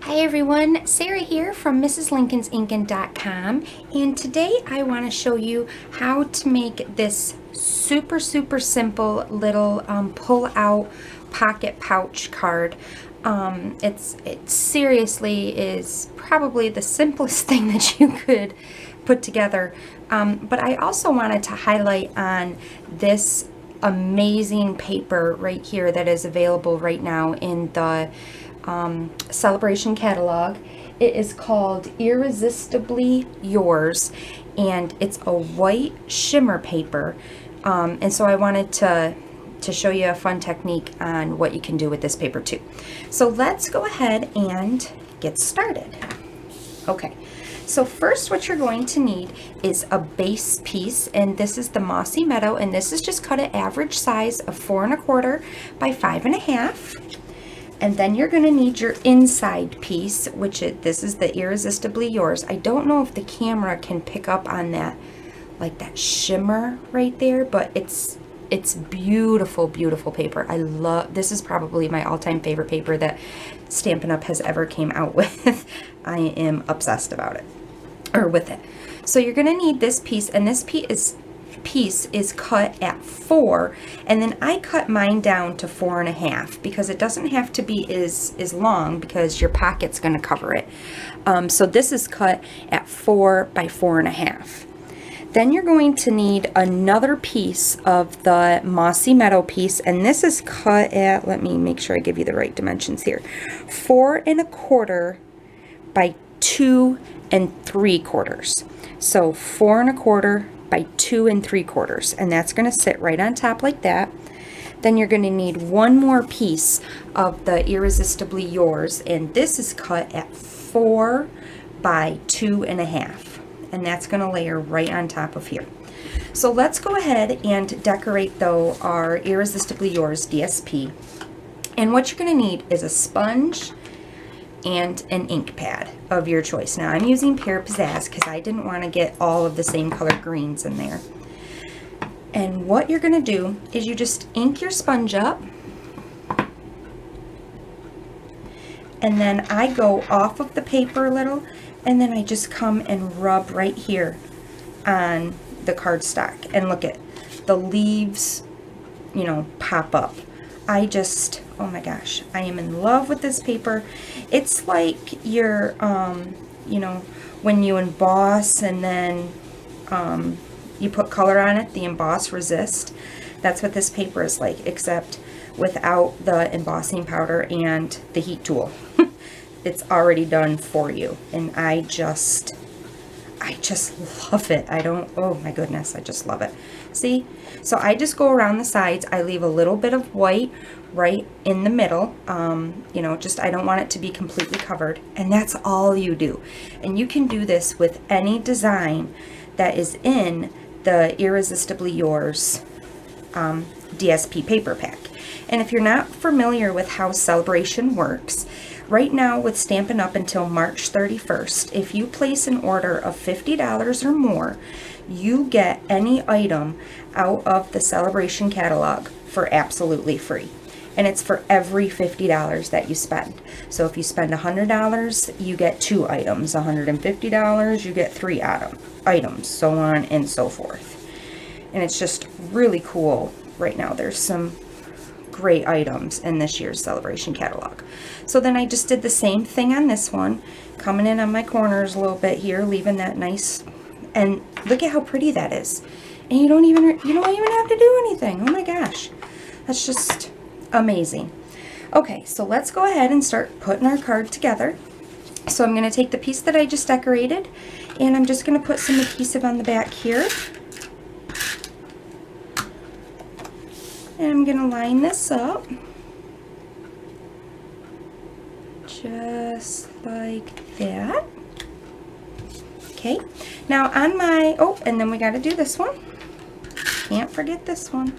Hi everyone, Sara here from mrslincolnsinkin.com, and today I want to show you how to make this super simple little pull out pocket pouch card. It seriously is probably the simplest thing that you could put together, but I also wanted to highlight on this amazing paper right here that is available right now in the celebration catalog. It is called Irresistibly Yours, and it's a white shimmer paper, and so I wanted to show you a fun technique on what you can do with this paper too. So let's go ahead and get started. Okay, so first what you're going to need is a base piece, and this is the Mossy Meadow, and this is just cut at average size of 4 1/4 by 5 1/2. And then you're going to need your inside piece, which this is the Irresistibly Yours. I don't know if the camera can pick up on that, like that shimmer right there, but it's beautiful paper. I love this. Is probably my all-time favorite paper that Stampin' Up! Has ever came out with. I am obsessed about it, or with it. So you're going to need this piece, and this piece is cut at 4, and then I cut mine down to 4 1/2 because it doesn't have to be as long because your pocket's going to cover it. So this is cut at 4 by 4 1/2. Then you're going to need another piece of the Mossy Meadow piece, and this is cut at, let me make sure I give you the right dimensions here, 4 1/4 by 2 3/4. So 4 1/4 by 2 3/4, and that's going to sit right on top like that. Then you're going to need one more piece of the Irresistibly Yours, and this is cut at 4 by 2 1/2, and that's going to layer right on top of here. So let's go ahead and decorate though our Irresistibly Yours DSP, and what you're going to need is a sponge and an ink pad of your choice. Now I'm using Pear Pizzazz because I didn't want to get all of the same color greens in there. And what you're going to do is you just ink your sponge up, and then I go off of the paper a little, and then I just come and rub right here on the cardstock, and look at the leaves, you know, pop up. Oh my gosh, I am in love with this paper. It's like your, you know, when you emboss and then you put color on it, the emboss resist. That's what this paper is like, except without the embossing powder and the heat tool. It's already done for you, and I just love it. Oh my goodness, I just love it. See? So I just go around the sides. I leave a little bit of white right in the middle. You know, just I don't want it to be completely covered, and that's all you do. And you can do this with any design that is in the Irresistibly Yours DSP paper pack. And if you're not familiar with how Celebration works, right now with Stampin' Up! Until March 31st, if you place an order of $50 or more, you get any item out of the Celebration catalog for absolutely free. And it's for every $50 that you spend. So if you spend $100, you get 2 items. $150, you get 3 items, so on and so forth. And it's just really cool right now. There's some great items in this year's Celebration catalog. So then I just did the same thing on this one, coming in on my corners a little bit here, leaving that nice, and look at how pretty that is. And you don't even have to do anything. Oh my gosh, that's just amazing. Okay, so let's go ahead and start putting our card together. So I'm going to take the piece that I just decorated, and I'm just going to put some adhesive on the back here. And I'm going to line this up just like that. Okay, now on my, oh, and then we got to do this one. Can't forget this one.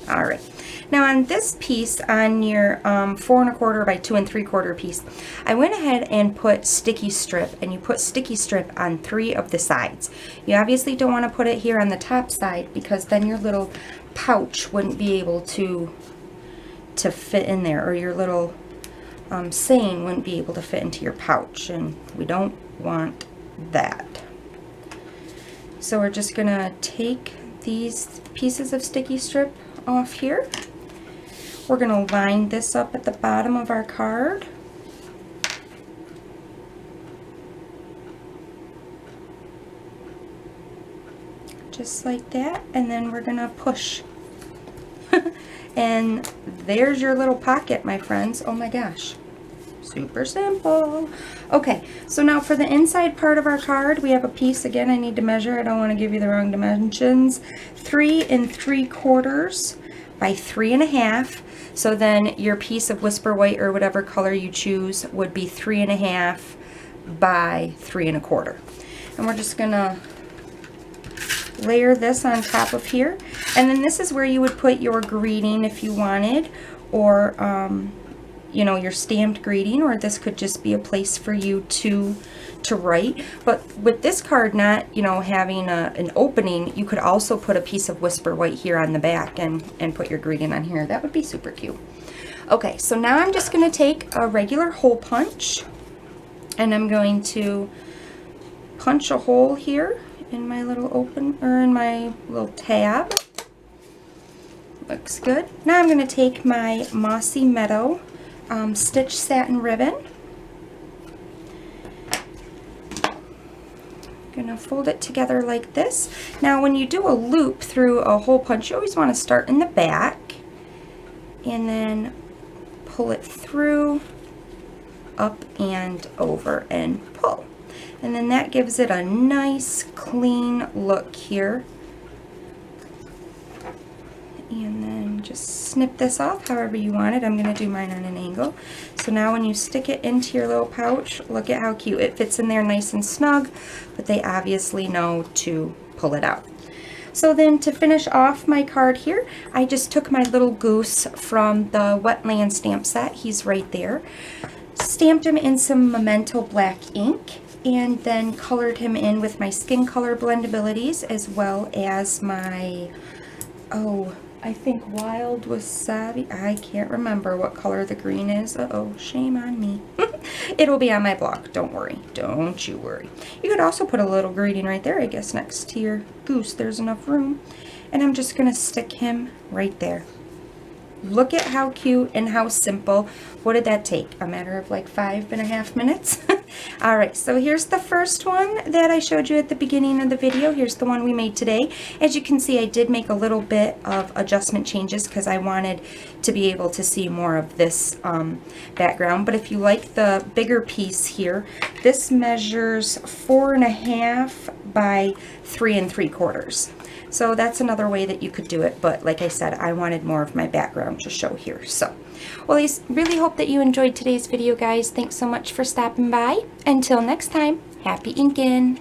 All right, Now on this piece, on your 4 1/4 by 2 3/4 piece, I went ahead and put sticky strip, and you put sticky strip on 3 of the sides. You obviously don't want to put it here on the top side because then your little pouch wouldn't be able to fit in there, or your little seine wouldn't be able to fit into your pouch, and we don't want that. So we're just gonna take these pieces of sticky strip off here. We're gonna line this up at the bottom of our card. Just like that, and then we're gonna push. And there's your little pocket, my friends. Oh my gosh. Super simple. Okay, so now for the inside part of our card, we have a piece. Again, I need to measure. I don't want to give you the wrong dimensions. 3 3/4 by 3 1/2. So then your piece of Whisper White, or whatever color you choose, would be 3 1/2 by 3 1/4. And we're just gonna layer this on top of here, and then this is where you would put your greeting if you wanted, or you know, your stamped greeting, or this could just be a place for you to write. But with this card not, you know, having an opening, you could also put a piece of Whisper White here on the back and put your greeting on here. That would be super cute. Okay, so now I'm just going to take a regular hole punch, and I'm going to punch a hole here in my little in my little tab. Looks good. Now I'm going to take my Mossy Meadow stitch satin ribbon. I'm going to fold it together like this. Now when you do a loop through a hole punch, you always want to start in the back and then pull it through, up and over, and pull. And then that gives it a nice clean look here. And then just snip this off however you want it. I'm going to do mine on an angle. So now when you stick it into your little pouch, look at how cute. It fits in there nice and snug, but they obviously know to pull it out. So then to finish off my card here, I just took my little goose from the Wetland stamp set. He's right there. Stamped him in some Memento black ink, and then colored him in with my skin color blendabilities, as well as my, I think Wild Wasabi. I can't remember what color the green is. Uh-oh, shame on me. It'll be on my blog. Don't worry. Don't you worry. You could also put a little greeting right there, I guess, next to your goose. There's enough room. And I'm just going to stick him right there. Look at how cute and how simple. What did that take? A matter of like 5.5 minutes? Alright, so here's the first one that I showed you at the beginning of the video. Here's the one we made today. As you can see, I did make a little bit of adjustment changes because I wanted to be able to see more of this background. But if you like the bigger piece here, this measures 4 1/2 by 3 3/4. So that's another way that you could do it, but like I said, I wanted more of my background to show here. So, well, I really hope that you enjoyed today's video, guys. Thanks so much for stopping by. Until next time, happy inking!